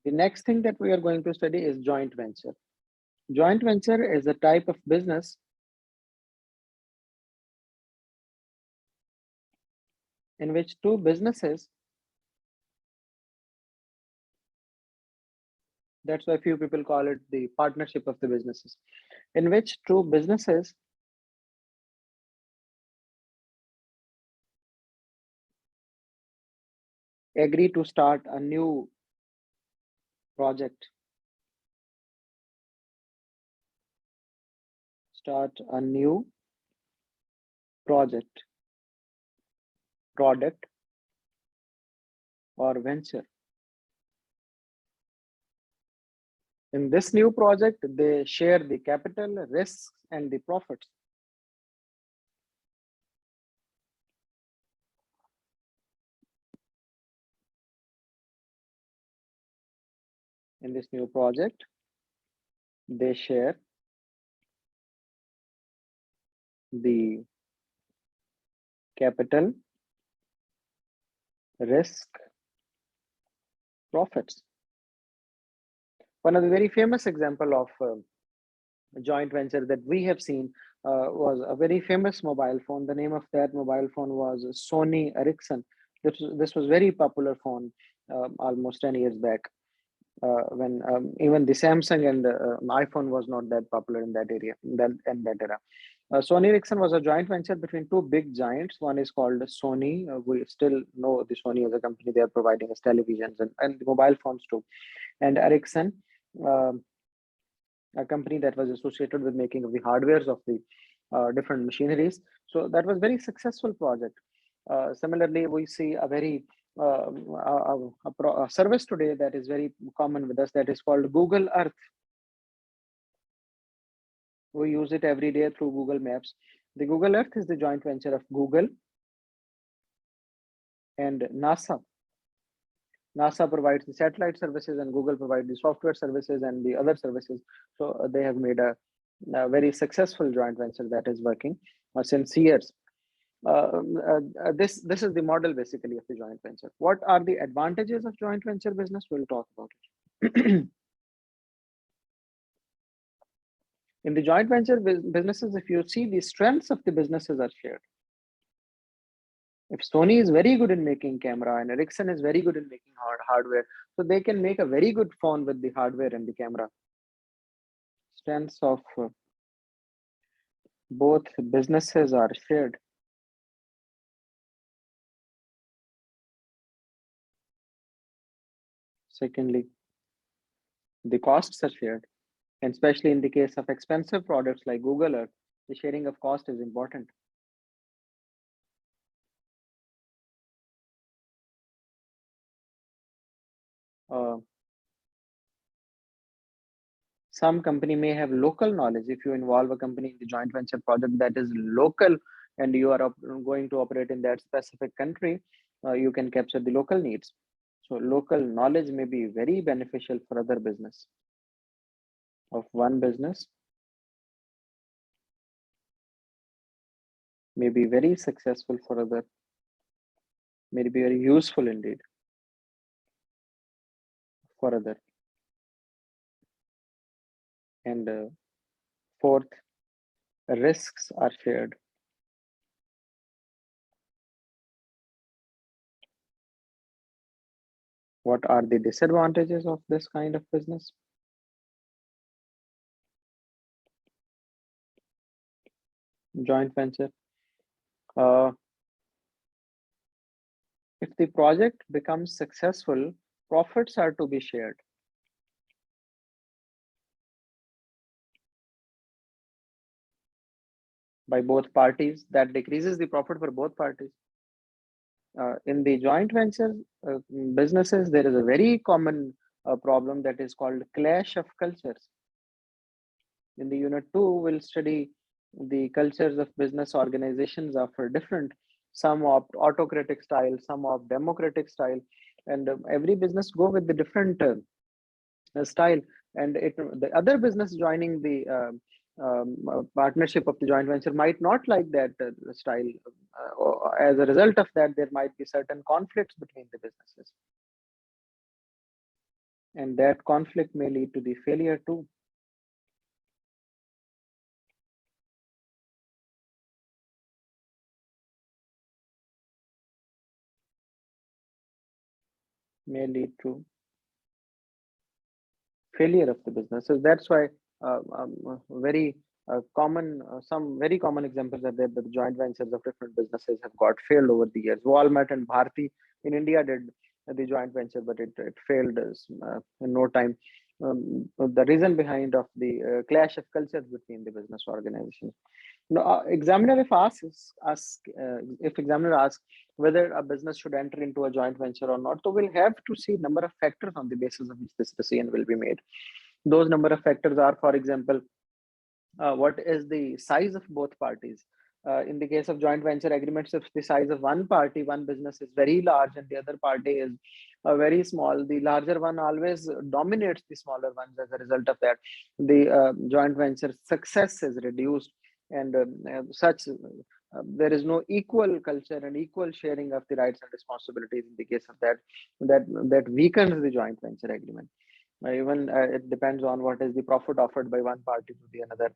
The next thing that we are going to study is joint venture. Joint venture is a type of business in which two businesses, that's why few people call it the partnership of the businesses, in which two businesses agree to start a new project, product, or venture. In this new project, they share the capital, risks, and the profits. In this new project, they share the capital, risk, profits. One of the very famous example of joint venture that we have seen was a very famous mobile phone. The name of that mobile phone was Sony Ericsson. This was very popular phone almost 10 years back, when even the Samsung and iPhone was not that popular in that area, in that era. Sony Ericsson was a joint venture between two big giants. One is called Sony. We still know the Sony as a company. They are providing us televisions and mobile phones too. And Ericsson, a company that was associated with making of the hardwares of the different machineries. So that was very successful project. Similarly, we see a very a service today that is very common with us, that is called Google Earth. We use it every day through Google Maps. The Google Earth is the joint venture of Google and NASA. NASA provides the satellite services and Google provides the software services and the other services. So they have made a very successful joint venture that is working since years. This is the model basically of the joint venture. What are the advantages of joint venture business? We'll talk about it. In the joint venture businesses, if you see, the strengths of the businesses are shared. If Sony is very good in making camera and Ericsson is very good in making hardware, so they can make a very good phone with the hardware and the camera. Strengths of both businesses are shared. Secondly, the costs are shared, and especially in the case of expensive products like Google Earth, the sharing of cost is important. Some company may have local knowledge. If you involve a company in the joint venture project that is local and you are going to operate in that specific country, you can capture the local needs. So local knowledge may be very beneficial for other business. Of one business may be very successful for other, may be very useful indeed for other. And fourth, risks are shared. What are the disadvantages of this kind of business? Joint venture. If the project becomes successful, profits are to be shared. By both parties, that decreases the profit for both parties. In the joint venture businesses, there is a very common problem that is called clash of cultures. In the unit 2, we'll study the cultures of business organizations are different. Some opt autocratic style, some opt democratic style, and every business go with the different style. And the other business joining the partnership of the joint venture might not like that style. As a result of that, there might be certain conflicts between the businesses. and that conflict may lead to the failure too. May lead to failure of the business. So that's why very common, some very common examples are there that the joint ventures of different businesses have got failed over the years. Walmart and Bharti in India did the joint venture, but it failed in no time. The reason behind of the clash of cultures between the business organizations. No, examiner if examiner asks whether a business should enter into a joint venture or not, so we'll have to see number of factors on the basis of which this decision will be made. Those number of factors are, for example, what is the size of both parties? In the case of joint venture agreements, if the size of one party, one business is very large and the other party is very small, the larger one always dominates the smaller ones. As a result of that, the joint venture success is reduced, and there is no equal culture and equal sharing of the rights and responsibilities. In the case of that weakens the joint venture agreement. Even it depends on what is the profit offered by one party to the another.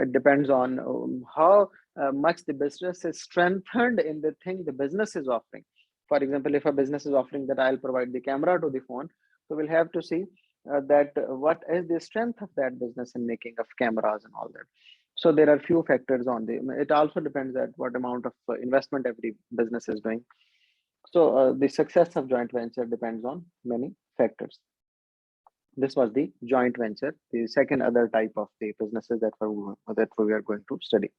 It depends on how much the business is strengthened in the thing the business is offering. For example, if a business is offering that I'll provide the camera to the phone, so we'll have to see that what is the strength of that business in making of cameras and all that. So there are few factors on the. It also depends at what amount of investment every business is doing. So the success of joint venture depends on many factors. This was the joint venture, the second other type of the businesses that we are going to study.